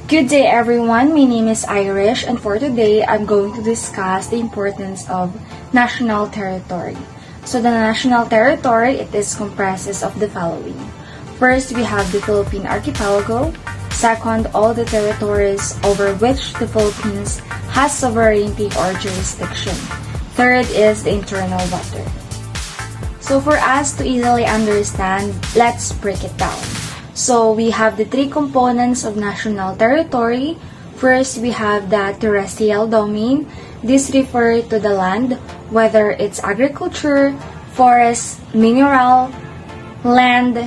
Good day everyone, my name is Irysh and for today I'm going to discuss the importance of national territory. So the national territory, it is comprises of the following. First, we have the Philippine Archipelago. Second, all the territories over which the Philippines has sovereignty or jurisdiction. Third is the internal water. So for us to easily understand, let's break it down. So we have the three components of national territory. First, we have the terrestrial domain. This refers to the land, whether it's agriculture, forest, mineral, land,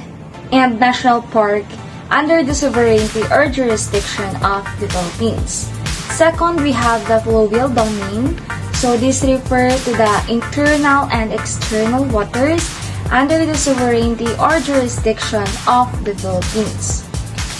and national park under the sovereignty or jurisdiction of the Philippines. Second, we have the fluvial domain. So this refers to the internal and external waters under the sovereignty or jurisdiction of the Philippines.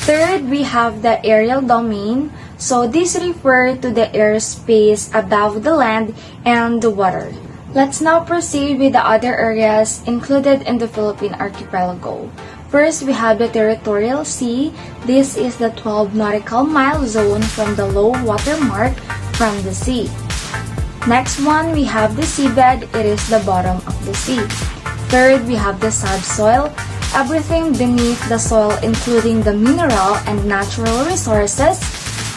Third, we have the aerial domain. So this refers to the airspace above the land and the water. Let's now proceed with the other areas included in the Philippine Archipelago. First, we have the territorial sea. This is the 12 nautical mile zone from the low water mark from the sea. Next one, we have the seabed. It is the bottom of the sea. Third, we have the subsoil. Everything beneath the soil including the mineral and natural resources.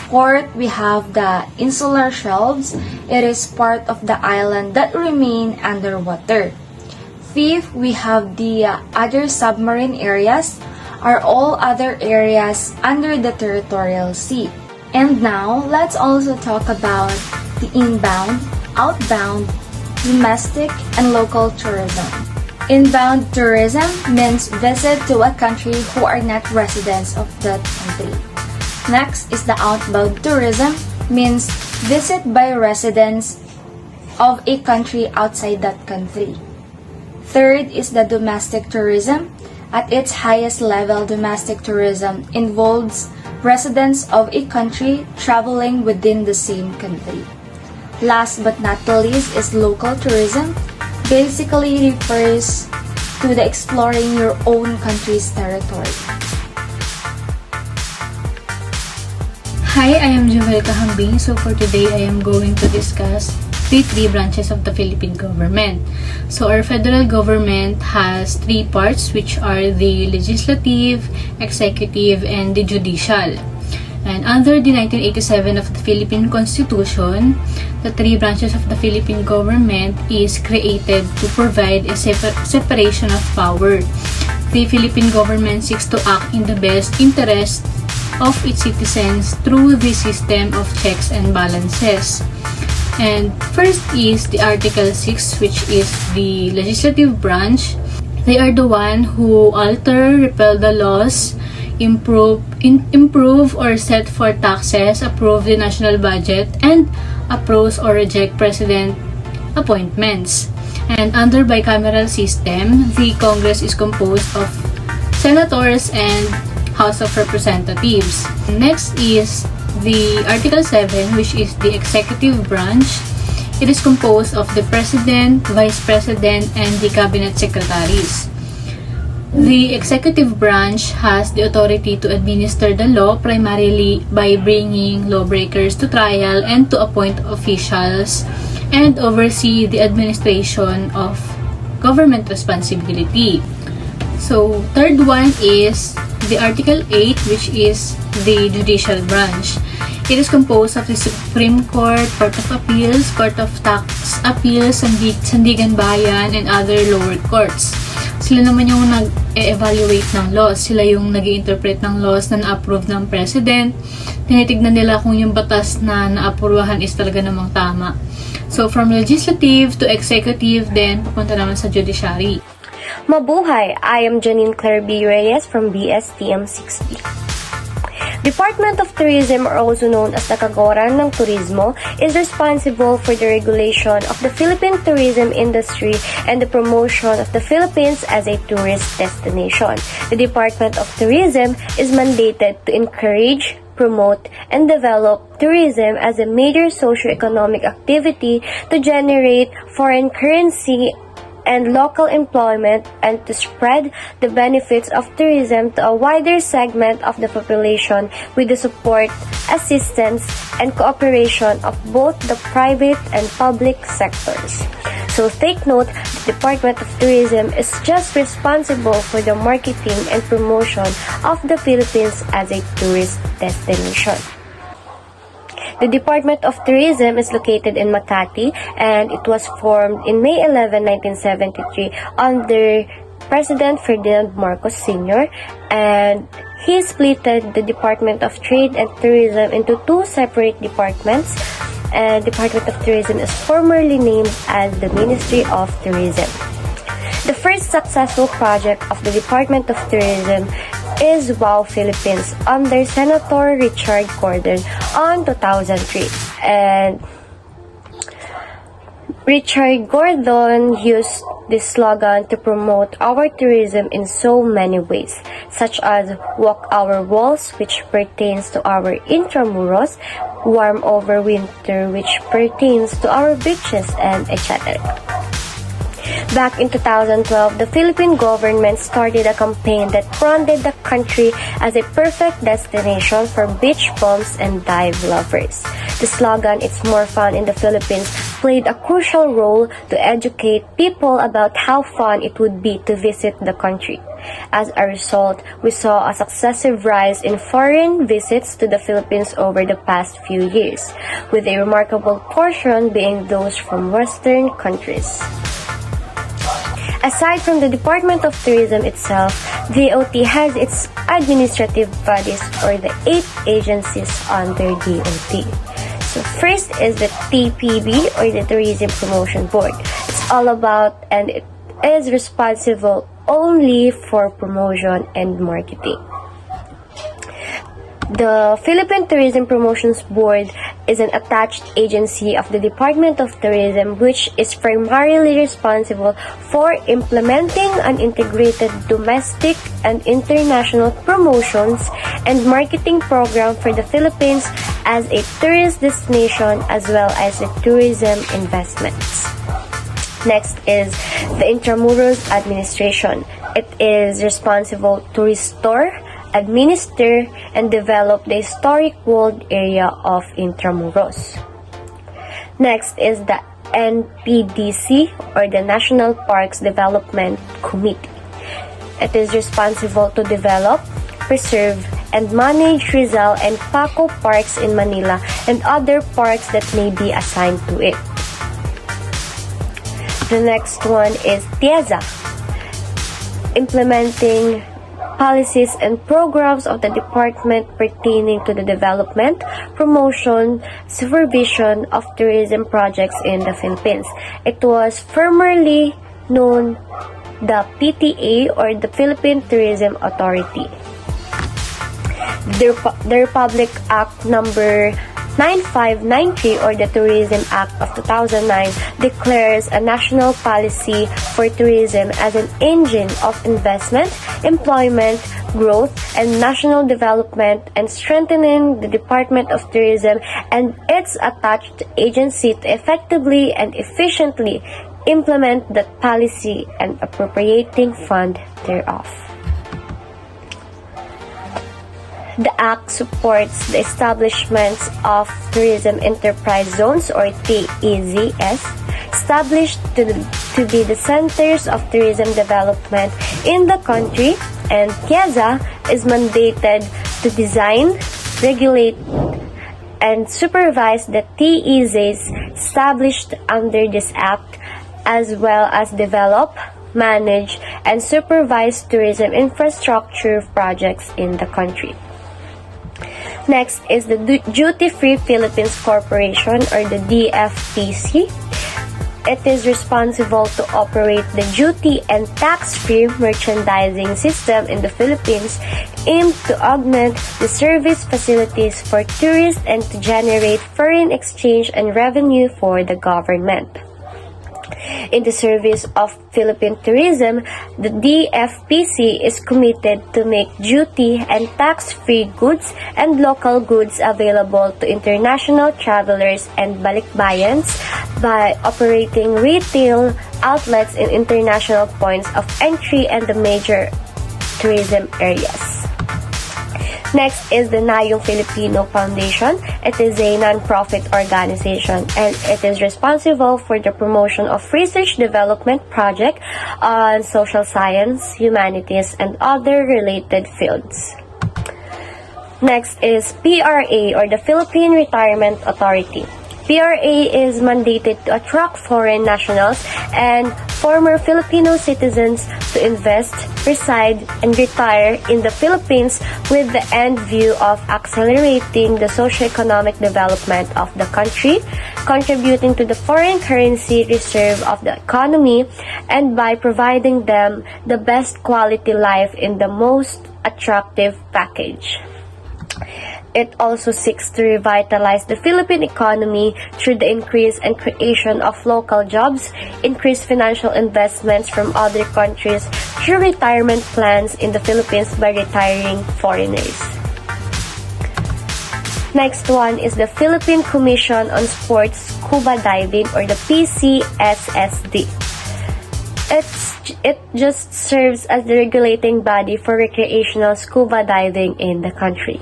Fourth, we have the insular shelves. It is part of the island that remain underwater. Fifth, we have the other submarine areas, are all other areas under the territorial sea. And now, let's also talk about the inbound, outbound, domestic, and local tourism. Inbound tourism means visit to a country who are not residents of that country. Next is the outbound tourism, means visit by residents of a country outside that country. Third is the domestic tourism. At its highest level, domestic tourism involves residents of a country traveling within the same country. Last but not the least is local tourism. Basically refers to the exploring your own country's territory. Hi, I am Joevelle Cahambing. So for today, I am going to discuss the three branches of the Philippine government. So our federal government has three parts, which are the legislative, executive, and the judicial. And under the 1987 of the Philippine Constitution, the three branches of the Philippine government is created to provide a separation of power. The Philippine government seeks to act in the best interest of its citizens through the system of checks and balances. And first is the Article 6, which is the legislative branch. They are the one who alter, repeal the laws, improve or set for taxes, approve the national budget, and approve or reject president appointments. And under bicameral system, the Congress is composed of senators and House of Representatives. Next is the Article 7, which is the executive branch. It is composed of the President, Vice President, and the Cabinet Secretaries. The executive branch has the authority to administer the law primarily by bringing lawbreakers to trial and to appoint officials and oversee the administration of government responsibility. So, third one is the Article 8, which is the judicial branch. It is composed of the Supreme Court, Court of Appeals, Court of Tax Appeals, Sandigan Bayan, and other lower courts. Sila naman yung nag-evaluate ng laws. Sila yung nag-i-interpret ng laws na na-approve ng president. Tinitignan nila kung yung batas na na-aprubahan is talaga namang tama. So, from legislative to executive, then pupunta naman sa judiciary. Mabuhay! I am Janine Reyes from BSTM 6B. Department of Tourism, or also known as the Kagawaran ng Turismo, is responsible for the regulation of the Philippine tourism industry and the promotion of the Philippines as a tourist destination. The Department of Tourism is mandated to encourage, promote, and develop tourism as a major socio-economic activity to generate foreign currency and local employment and to spread the benefits of tourism to a wider segment of the population with the support, assistance, and cooperation of both the private and public sectors. So take note, the Department of Tourism is just responsible for the marketing and promotion of the Philippines as a tourist destination. The Department of Tourism is located in Makati and it was formed in May 11, 1973 under President Ferdinand Marcos Sr. and he splitted the Department of Trade and Tourism into two separate departments. And Department of Tourism is formerly named as the Ministry of Tourism. The first successful project of the Department of Tourism is WOW Philippines under Senator Richard Gordon on 2003. And Richard Gordon used this slogan to promote our tourism in so many ways, such as Walk Our Walls, which pertains to our intramuros, Warm Over Winter, which pertains to our beaches, and etc. Back in 2012, the Philippine government started a campaign that branded the country as a perfect destination for beach bums and dive lovers. The slogan, "It's more fun in the Philippines," played a crucial role to educate people about how fun it would be to visit the country. As a result, we saw a successive rise in foreign visits to the Philippines over the past few years, with a remarkable portion being those from Western countries. Aside from the Department of Tourism itself, DOT has its administrative bodies or the 8 agencies under DOT. So first is the TPB or the Tourism Promotion Board. It's all about and it is responsible only for promotion and marketing. The Philippine Tourism Promotions Board is an attached agency of the Department of Tourism which is primarily responsible for implementing an integrated domestic and international promotions and marketing program for the Philippines as a tourist destination as well as the tourism investments. Next is the Intramuros Administration. It is responsible to restore, administer, and develop the historic walled area of Intramuros. Next is the NPDC or the National Parks Development Committee. It is responsible to develop, preserve, and manage Rizal and Paco parks in Manila and other parks that may be assigned to it. The next one is TIEZA, implementing policies and programs of the department pertaining to the development, promotion, supervision of tourism projects in the Philippines. It was formerly known the PTA or the Philippine Tourism Authority. The Republic Act number 9593 or the Tourism Act of 2009 declares a national policy for tourism as an engine of investment, employment, growth, and national development and strengthening the Department of Tourism and its attached agency to effectively and efficiently implement that policy and appropriating fund thereof. The Act supports the establishments of tourism enterprise zones or TEZs, established to be the centers of tourism development in the country, and TIEZA is mandated to design, regulate, and supervise the TEZs established under this Act, as well as develop, manage, and supervise tourism infrastructure projects in the country. Next is the Duty Free Philippines Corporation or the DFPC. It is responsible to operate the duty and tax-free merchandising system in the Philippines, aimed to augment the service facilities for tourists and to generate foreign exchange and revenue for the government. In the service of Philippine tourism, the DFPC is committed to make duty and tax-free goods and local goods available to international travelers and balikbayans by operating retail outlets in international points of entry and the major tourism areas. Next is the Nayong Filipino Foundation. It is a non-profit organization and it is responsible for the promotion of research development projects on social science, humanities, and other related fields. Next is PRA, or the Philippine Retirement Authority. PRA is mandated to attract foreign nationals and former Filipino citizens to invest, reside, and retire in the Philippines with the end view of accelerating the socio-economic development of the country, contributing to the foreign currency reserve of the economy, and by providing them the best quality life in the most attractive package. It also seeks to revitalize the Philippine economy through the increase and creation of local jobs, increased financial investments from other countries through retirement plans in the Philippines by retiring foreigners. Next one is the Philippine Commission on Sports Scuba Diving, or the PCSSD. It just serves as the regulating body for recreational scuba diving in the country.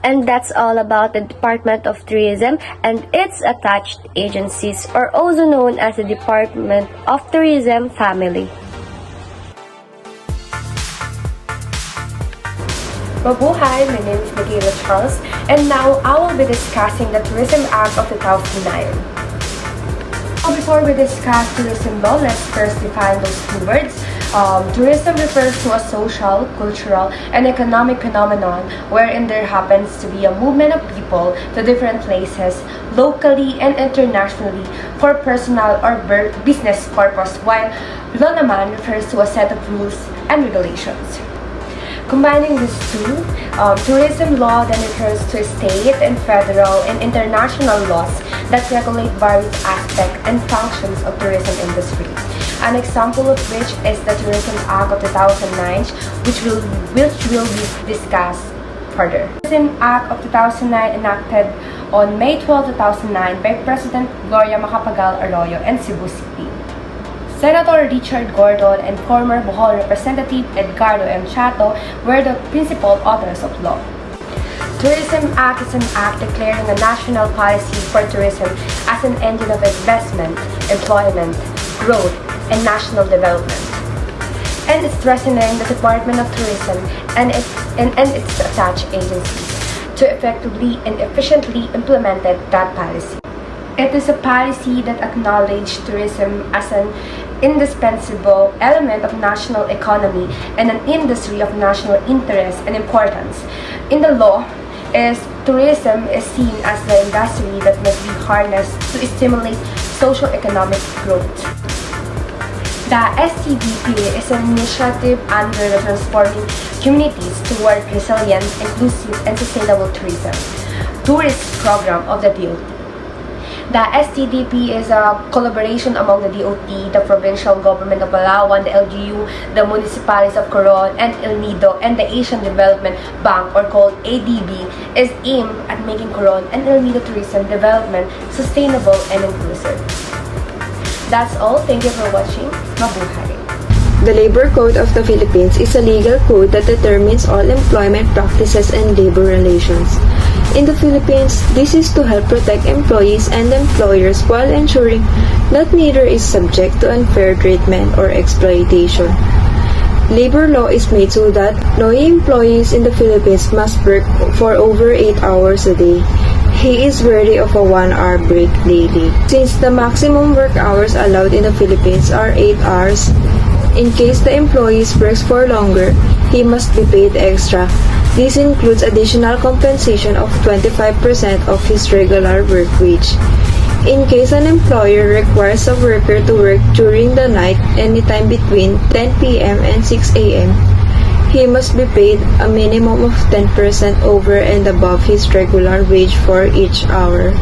And that's all about the Department of Tourism and its attached agencies, or also known as the Department of Tourism family. Mabuhay, my name is Mikhalia Charles, and now I will be discussing the Tourism Act of 2009. Before we discuss tourism law, let's first define those two words. Tourism refers to a social, cultural, and economic phenomenon wherein there happens to be a movement of people to different places, locally and internationally, for personal or business purpose, while law naman refers to a set of rules and regulations. Combining these two, tourism law then refers to state and federal and international laws that regulate various aspects and functions of tourism industry. An example of which is the Tourism Act of 2009, which will be discussed further. The Tourism Act of 2009 enacted on May 12, 2009 by President Gloria Macapagal Arroyo and Cebu City. Senator Richard Gordon and former Bohol Representative Edgardo M. Chato were the principal authors of law. Tourism Act is an act declaring a national policy for tourism as an engine of investment, employment, growth, and national development. And it's strengthening the Department of Tourism and its attached agencies to effectively and efficiently implement that policy. It is a policy that acknowledges tourism as an indispensable element of national economy and an industry of national interest and importance. In the law, tourism is seen as the industry that must be harnessed to stimulate socio-economic growth. The STDP is an initiative under the Transforming Communities Toward Resilient, Inclusive, and Sustainable Tourism Tourist Program of the DOT. The STDP is a collaboration among the DOT, the provincial government of Palawan, the LGU, the municipalities of Coron and El Nido, and the Asian Development Bank, or called ADB, is aimed at making Coron and El Nido tourism development sustainable and inclusive. That's all. Thank you for watching. Mabuhay! The Labor Code of the Philippines is a legal code that determines all employment practices and labor relations. In the Philippines, this is to help protect employees and employers while ensuring that neither is subject to unfair treatment or exploitation. Labor law is made so that no employees in the Philippines must work for over 8 hours a day. He is worthy of a 1-hour break daily. Since the maximum work hours allowed in the Philippines are 8 hours, in case the employee works for longer, he must be paid extra. This includes additional compensation of 25% of his regular work wage. In case an employer requires a worker to work during the night anytime between 10 p.m. and 6 a.m., he must be paid a minimum of 10% over and above his regular wage for each hour.